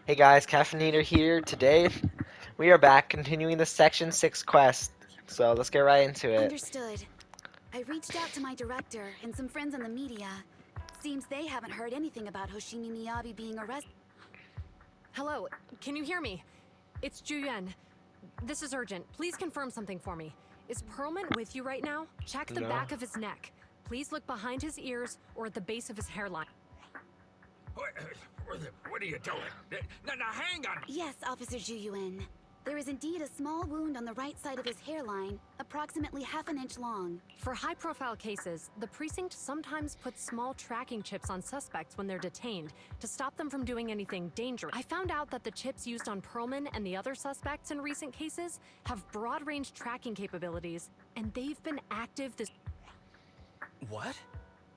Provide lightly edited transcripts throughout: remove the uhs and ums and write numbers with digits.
Hey guys, Cafenator here. Today we are back continuing the Section 6 quest. So let's get right into it. Understood. I reached out to my director and some friends in the media. Seems they haven't heard anything about Hoshimi Miyabi being arrested. Hello, can you hear me? It's Juyuan. This is urgent. Please confirm something for me. Is Perlman with you right now? Check the No. back of his neck. Please look behind his ears or at the base of his hairline. What are you doing? Now hang on! Yes, Officer Juyuan. There is indeed a small wound on the right side of his hairline, approximately half an inch long. For high-profile cases, the precinct sometimes puts small tracking chips on suspects when they're detained to stop them from doing anything dangerous. I found out that the chips used on Perlman and the other suspects in recent cases have broad-range tracking capabilities, and they've been active this... What?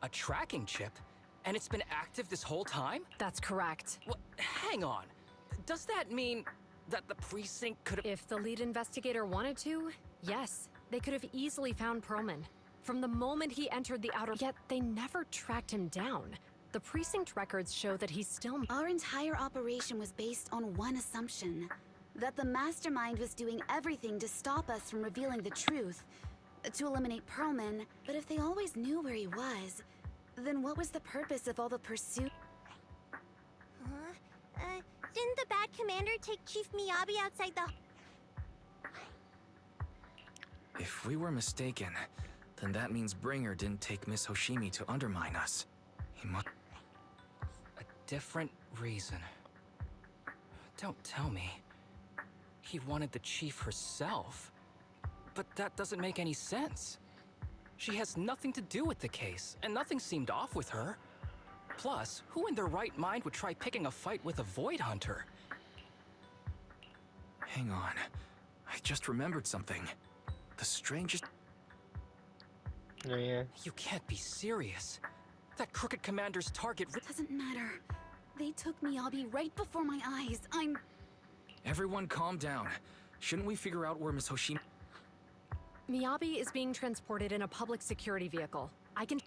A tracking chip? And it's been active this whole time? That's correct. What? Hang on. Does that mean that the precinct could have... If the lead investigator wanted to, yes. They could have easily found Perlman. From the moment he entered the outer... Yet they never tracked him down. The precinct records show that he's still... Our entire operation was based on one assumption. That the mastermind was doing everything to stop us from revealing the truth. To eliminate Perlman. But if they always knew where he was, then what was the purpose of all the pursuit? Didn't the bad commander take Chief Miyabi outside the... If we were mistaken, then that means Bringer didn't take Miss Hoshimi to undermine us. He must... A different reason. Don't tell me. He wanted the chief herself. But that doesn't make any sense. She has nothing to do with the case, and nothing seemed off with her. Plus, who in their right mind would try picking a fight with a Void Hunter? Hang on. I just remembered something. The strangest... Oh, yeah. You can't be serious. That crooked commander's target... Doesn't matter. They took Miyabi right before my eyes. Everyone calm down. Shouldn't we figure out where Miss Hoshimi... Miyabi is being transported in a public security vehicle. I can...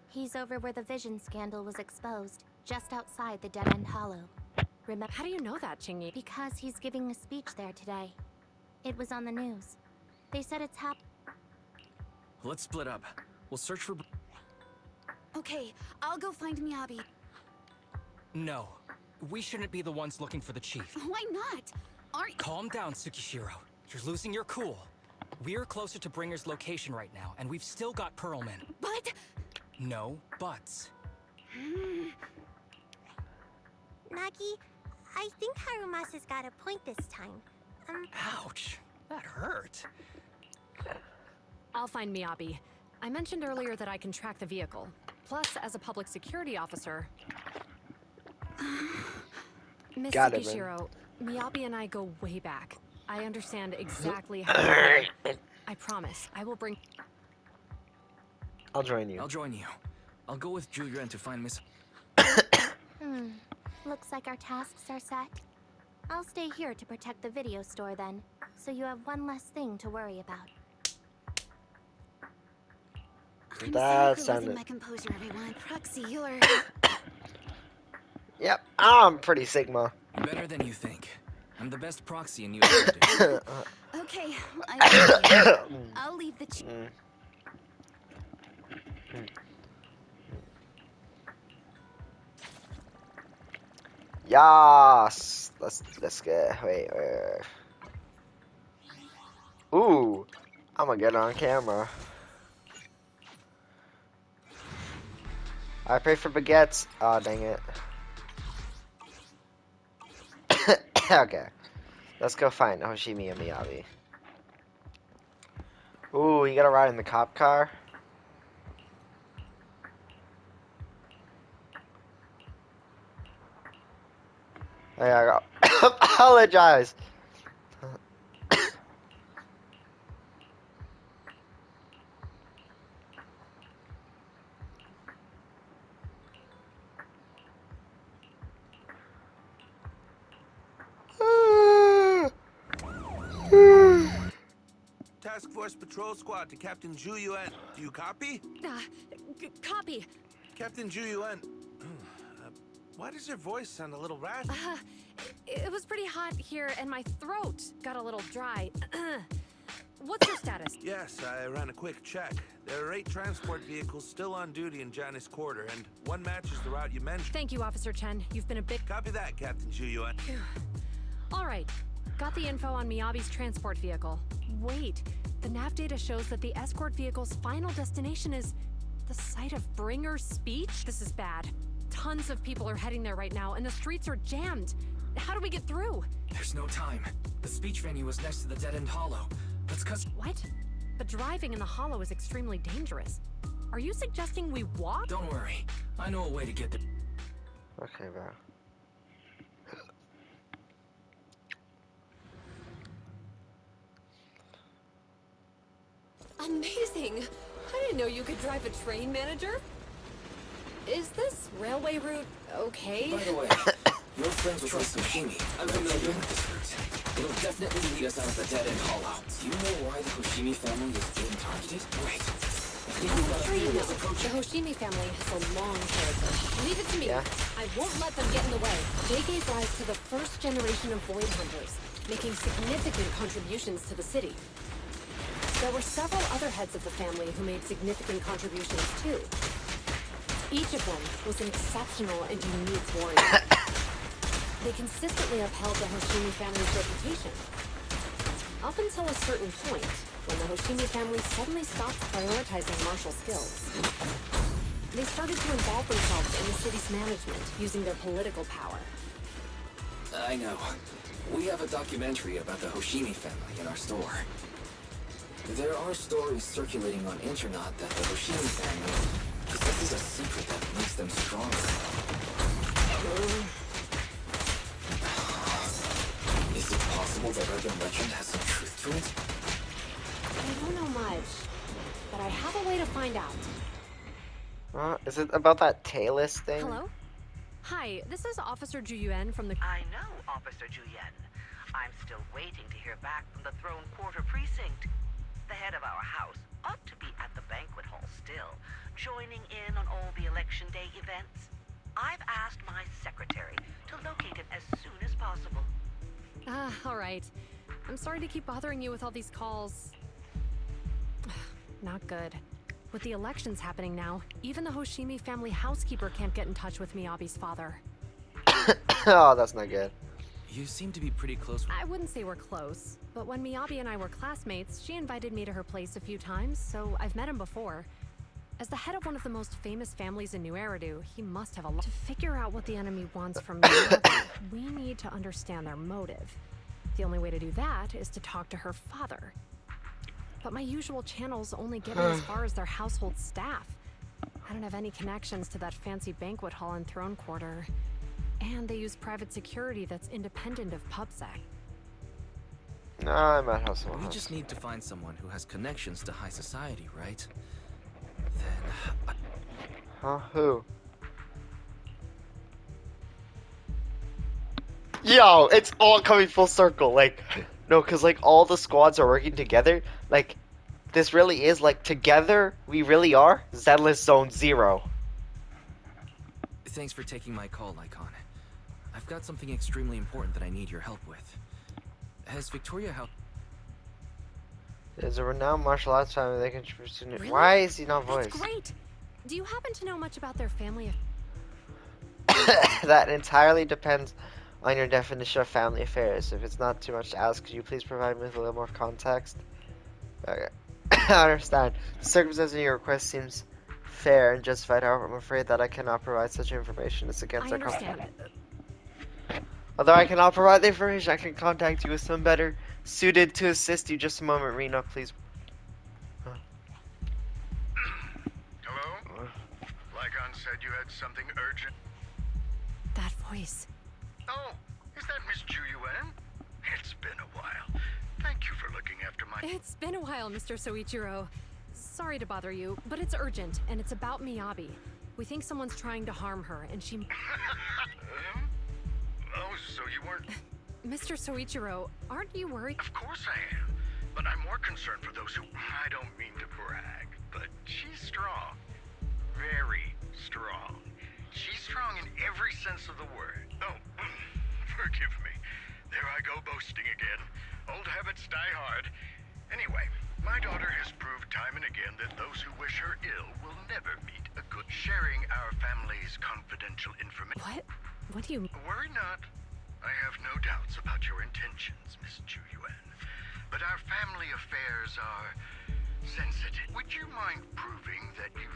He's over where the Vision scandal was exposed, just outside the Dead End Hollow. Remember? How do you know that, Chingy? Because he's giving a speech there today. It was on the news. They said it's Let's split up. We'll search for... Okay, I'll go find Miyabi. No. We shouldn't be the ones looking for the chief. Why not? Calm down, Tsukishiro. You're losing your cool. We're closer to Bringer's location right now, and we've still got Perlman. But... No buts. Nagi, I think Harumasa's got a point this time. Ouch. That hurt. I'll find Miyabi. I mentioned earlier that I can track the vehicle. Plus, as a public security officer... Miss Got it, Tsukishiro, Miyabi and I go way back. I understand exactly how you feel. I promise, I will bring... I'll join you. I'll join you. I'll go with Juyuan to find Miss... Looks like our tasks are set. I'll stay here to protect the video store then, so you have one less thing to worry about. I'm That sorry for losing sounded... my composure, everyone. Proxy, you're... Yep, I'm pretty Sigma. Better than you think. I'm the best proxy in New Okay, I'll leave the... Yas! Let's get... Wait. Ooh! I'm gonna get it on camera. I pray for baguettes. Oh, dang it. Okay. Let's go find Hoshimi and Miyabi. Ooh, you gotta ride in the cop car? Oh, yeah, I gotta apologize. Task Force Patrol Squad to Captain Zhu Yuan. Do you copy? Copy. Captain Zhu Yuan, Why does your voice sound a little raspy? It was pretty hot here, and my throat got a little dry. What's your status? Yes, I ran a quick check. There are 8 transport vehicles still on duty in Janice Quarter, and one matches the route you mentioned. Thank you, Officer Chen. You've been a big... Copy that, Captain Zhu. All right. Got the info on Miyabi's transport vehicle. Wait, the nav data shows that the escort vehicle's final destination is the site of Bringer's speech? This is bad. Tons of people are heading there right now, and the streets are jammed. How do we get through? There's no time. The speech venue was next to the dead-end hollow. Let's cut. What? But driving in the hollow is extremely dangerous. Are you suggesting we walk? Don't worry. I know a way to get there. Okay, bro. Amazing! I didn't know you could drive a train, manager. Is this railway route okay? By the way, your friends with Hoshimi. I'm familiar with this route. It'll definitely lead us out of the dead-end hollow. Do you know why the Hoshimi family is being targeted? Wait. I'm sure you know. The Hoshimi family has a long heritage. Leave it to me. Yeah. I won't let them get in the way. They gave rise to the first generation of Void Hunters, making significant contributions to the city. There were several other heads of the family who made significant contributions too. Each of them was an exceptional and unique warrior. They consistently upheld the Hoshimi family's reputation. Up until a certain point, when the Hoshimi family suddenly stopped prioritizing martial skills. They started to involve themselves in the city's management, using their political power. I know. We have a documentary about the Hoshimi family in our store. There are stories circulating on internet that the Hoshimi family possesses a secret that makes them stronger. Is it possible that urban legend has some truth to it? I don't know much, but I have a way to find out. Is it about that Talus thing? Hello? Hi, this is Officer Ju Yuan from the... I know, Officer Juyen. I'm still waiting to hear back from the Throne Quarter Precinct. The head of our house ought to be at the banquet hall still, joining in on all the Election Day events. I've asked my secretary to locate him as soon as possible. All right. I'm sorry to keep bothering you with all these calls. Not good. With the elections happening now, even the Hoshimi family housekeeper can't get in touch with Miyabi's father. Oh, that's not good. You seem to be pretty close. I wouldn't say we're close, but when Miyabi and I were classmates, she invited me to her place a few times, so I've met him before. As the head of one of the most famous families in New Eridu, he must have a lot. To figure out what the enemy wants from Miyabi, we need to understand their motive. The only way to do that is to talk to her father. But my usual channels only get me as far as their household staff. I don't have any connections to that fancy banquet hall in Throne Quarter. And they use private security that's independent of PubSec. No, I'm at household. We just need to find someone who has connections to high society, right? Then... Huh? Who? Yo, it's all coming full circle. Like, no, because, like, all the squads are working together. Like, this really is, like, together, we really are Zealous Zone Zero. Thanks for taking my call, Lycon. I've got something extremely important that I need your help with. Has Victoria helped? There's a renowned martial arts family that can pursue. Really? Why is he not voiced? That's great! Do you happen to know much about their family? That entirely depends on your definition of family affairs. If it's not too much to ask, could you please provide me with a little more context? Okay. I understand. The circumstance of your request seems fair and justified. However, I'm afraid that I cannot provide such information. It's against I our contract. understand. Although I cannot provide the information, I can contact you with some better suited to assist you. Just a moment, Rena, please. Hello? Lycon said you had something urgent. That voice. Oh, is that Miss Ju Yuan? It's been a while. Thank you for looking after my... It's been a while, Mr. Soichiro. Sorry to bother you, but it's urgent, and it's about Miyabi. We think someone's trying to harm her, and she... Oh, so you weren't... Mr. Soichiro, aren't you worried? Of course I am. But I'm more concerned for those who... I don't mean to brag, but she's strong. Very strong. She's strong in every sense of the word. Oh, forgive me. There I go boasting again. Old habits die hard. Anyway, my daughter has proved time and again that those who wish her ill will never meet a good. Sharing our family's confidential information. What? What do you... Worry not. I have no doubts about your intentions, Miss Ju Yuan. But our family affairs are sensitive. Would you mind proving that you...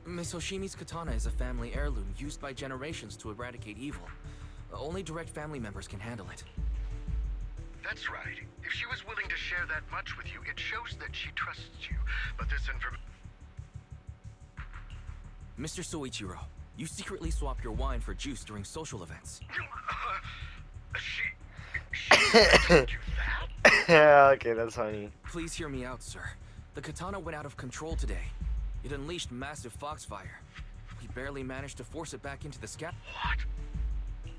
Miss Hoshimi's katana is a family heirloom used by generations to eradicate evil. Only direct family members can handle it. That's right. If she was willing to share that much with you, it shows that she trusts you. But this information... Mr. Soichiro, you secretly swap your wine for juice during social events. She told you that? Yeah, okay, that's funny. Please hear me out, sir. The katana went out of control today. It unleashed massive foxfire. We barely managed to force it back into the scab. What?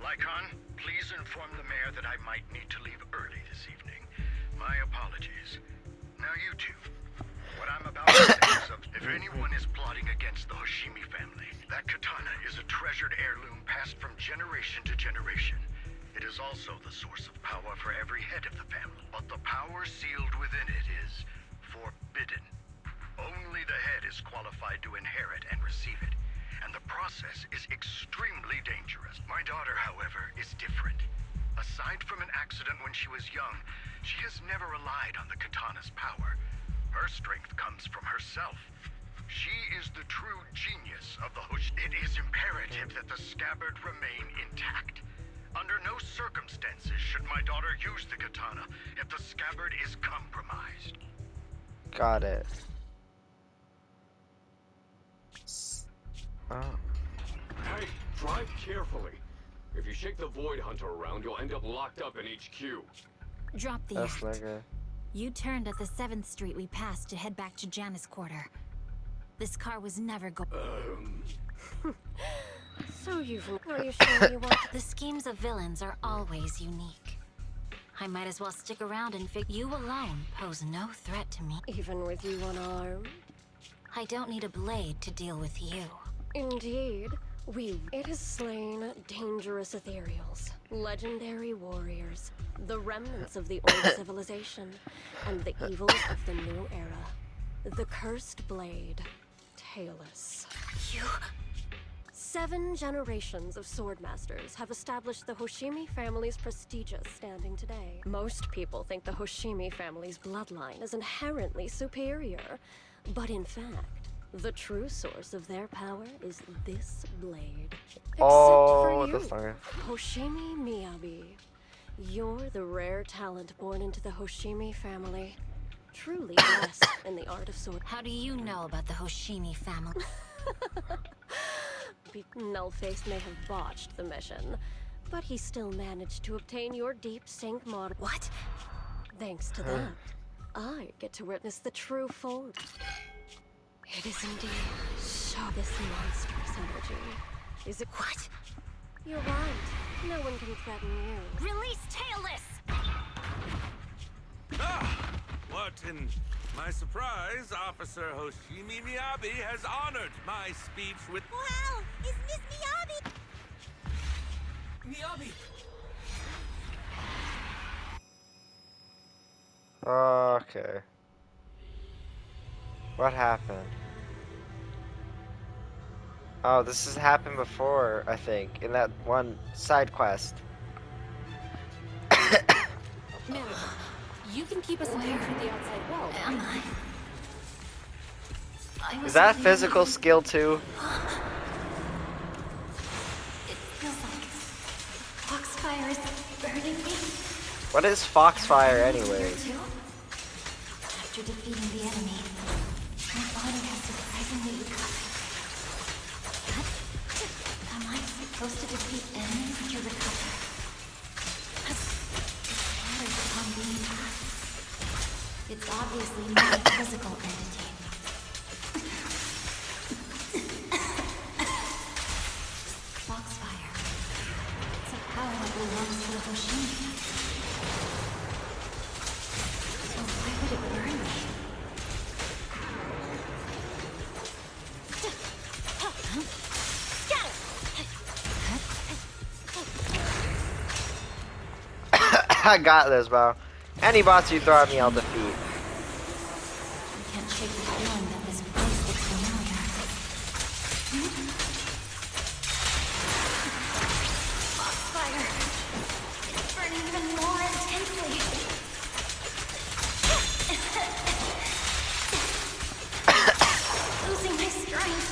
Lycon, please inform the mayor that I might need to leave early this evening. My apologies. Now you two. What I'm about to say is if anyone is plotting against the Hoshimi family, that katana is a treasured heirloom passed from generation to generation. It is also the source of power for every head of the family. But the power sealed within it is forbidden. Only the head is qualified to inherit and receive it. And the process is extremely dangerous. My daughter, however, is different. Aside from an accident when she was young, she has never relied on the katana's power. Her strength comes from herself. She is the true genius of the Hosh. It is imperative that the scabbard remain intact. Under no circumstances should my daughter use the katana if the scabbard is compromised. Got it. Oh. Hey, drive carefully. If you shake the Void Hunter around, you'll end up locked up in HQ. Drop the That's act. like a... You turned at the 7th Street we passed to head back to Janice Quarter. This car was never So were you sure you want... The schemes of villains are always unique. I might as well stick around and you alone pose no threat to me. Even with you unarmed? I don't need a blade to deal with you. Indeed. It has slain dangerous ethereals, legendary warriors, the remnants of the old civilization, and the evils of the new era. The cursed blade, Tailless. You... 7 generations of swordmasters have established the Hoshimi family's prestigious standing today. Most people think the Hoshimi family's bloodline is inherently superior, but in fact, the true source of their power is this blade. Except for you, that's not good. Hoshimi Miyabi. You're the rare talent born into the Hoshimi family. Truly blessed in the art of sword. How do you know about the Hoshimi family? Nullface may have botched the mission, but he still managed to obtain your deep sync model. What? Thanks to that, I get to witness the true form. It is indeed so this monstrous energy. Is it What? You're right. No one can threaten you. Release Tailless! Ah! What in my surprise, Officer Hoshimi Miyabi has honored my speech with... Wow! Is Miss Miyabi? Miyabi! Okay. What happened? Oh, this has happened before, I think, in that one side quest. Mary, you can keep us immune through the outside wall. Am I? Is that physical skill too? It feels like foxfire is burning me. What is foxfire anyway? After defeating the enemy, my body has surprisingly recovered. What? Am I supposed to defeat enemies to recover? It matters upon being cast. It's obviously not a physical entity. Foxfire. It's a power that belongs to the Hoshimi. So why would it burn me? I got this, bro. Any boss you throw at me, I'll defeat. I can't shake the feeling that this place looks familiar. Fire! It's burning even more intensely. Losing my strength.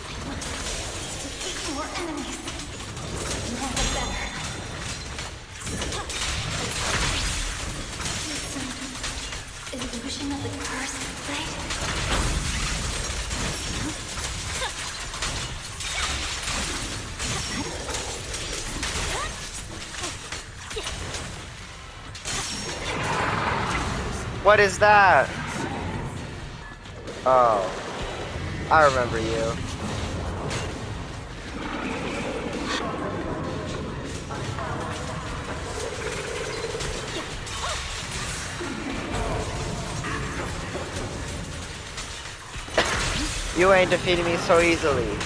I must defeat more enemies. The more the better. Illusion of the cursed blade. What is that? Oh, I remember you. You ain't defeating me so easily.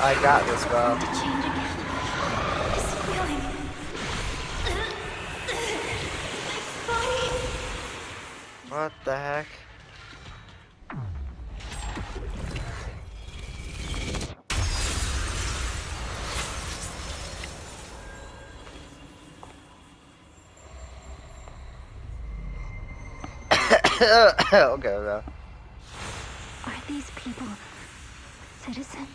I got this, bro. To change again. This feeling. My body. What the heck? Okay, bro. Are these people citizens?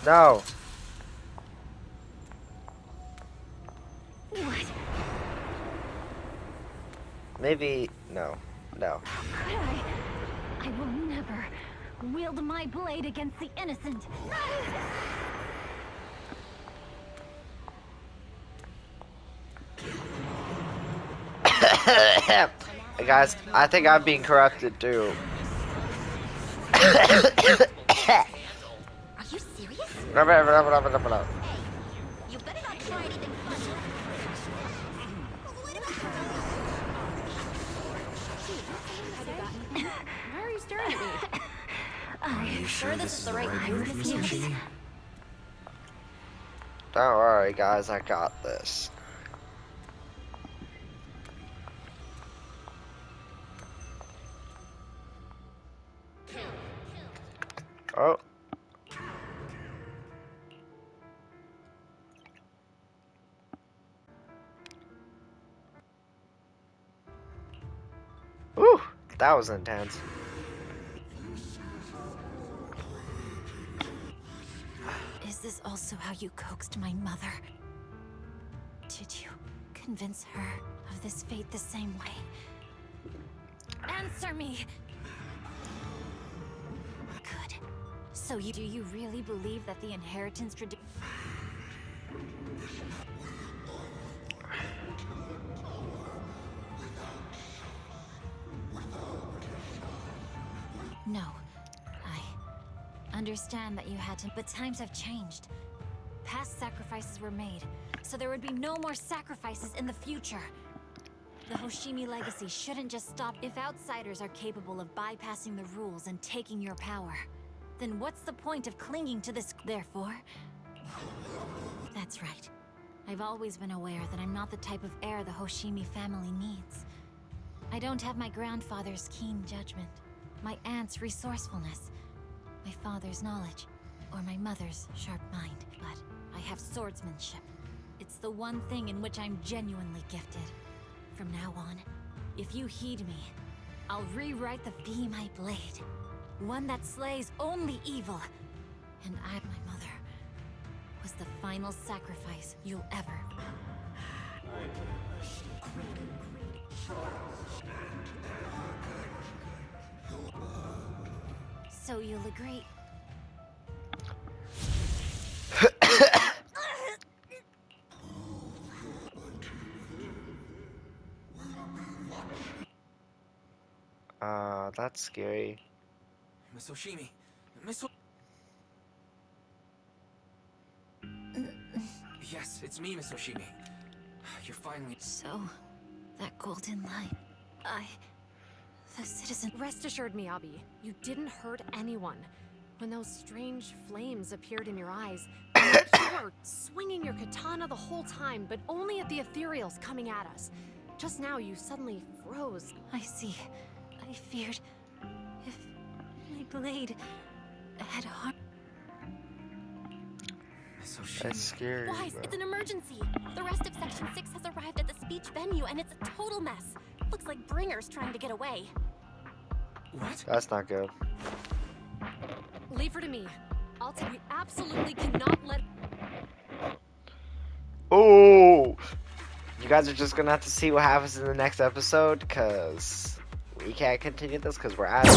No. What? Maybe no. No. How could I? I will never wield my blade against the innocent. Hey guys, I think I'm being corrupted too. Are you serious? No. You better not try anything funny. Why are you staring at me? Are you sure this is the right move? Don't worry, guys, I got this. Oh. Whew, that was intense. Is this also how you coaxed my mother? Did you convince her of this fate the same way? Answer me! Good. So do you really believe that the inheritance tradition... No. I understand that you had to, but times have changed. Past sacrifices were made, so there would be no more sacrifices in the future. The Hoshimi legacy shouldn't just stop. If outsiders are capable of bypassing the rules and taking your power, then what's the point of clinging to this? Therefore, that's right. I've always been aware that I'm not the type of heir the Hoshimi family needs. I don't have my grandfather's keen judgment, my aunt's resourcefulness, my father's knowledge, or my mother's sharp mind, but I have swordsmanship. It's the one thing in which I'm genuinely gifted. From now on, if you heed me, I'll rewrite the Be My Blade. One that slays only evil. And my mother, was the final sacrifice you'll ever... So you'll agree... That's scary. Miss Hoshimi. It's me, Miss Oshimi. You're finally... So, that golden light... The citizen... Rest assured, Miyabi, you didn't hurt anyone. When those strange flames appeared in your eyes, you were swinging your katana the whole time, but only at the ethereals coming at us. Just now, you suddenly froze. I see. I feared... if my blade had harm... Miss Oshimi. That's scary, Wise, bro. it's an emergency! The rest of Section 6 has arrived at the speech venue, and it's a total mess. Looks like Bringer's trying to get away. What? That's not good. Leave her to me. I'll tell you, absolutely cannot let... Oh! You guys are just gonna have to see what happens in the next episode, because we can't continue this because we're out of